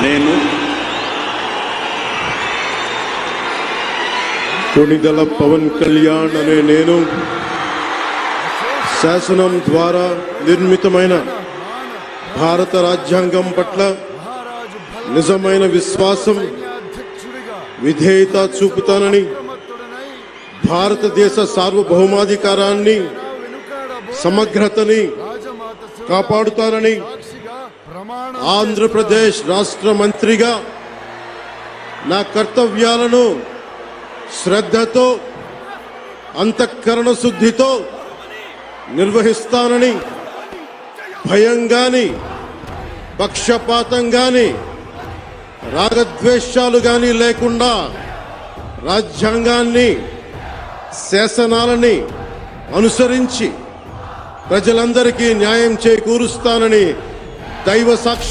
నేను కొణిదెల పవన్ కళ్యాణ్ అనే నేను శాసనం ద్వారా నిర్మితమైన భారత రాజ్యాంగం పట్ల నిజమైన విశ్వాసం విధేయత చూపుతానని, భారతదేశ సార్వభౌమాధికారాన్ని సమగ్రతని కాపాడుతానని ఆంధ్రప్రదేశ్ రాష్ట్ర మంత్రిగా నా కర్తవ్యాలను శ్రద్ధతో అంతఃకరణ శుద్ధితో నిర్వహిస్తానని, భయం గాని పక్షపాతం గాని రాగద్వేషాలు గాని లేకుండా రాజ్యాంగాన్ని శాసనాలని అనుసరించి ప్రజలందరికీ న్యాయం చేకూరుస్తానని దైవ సాక్షి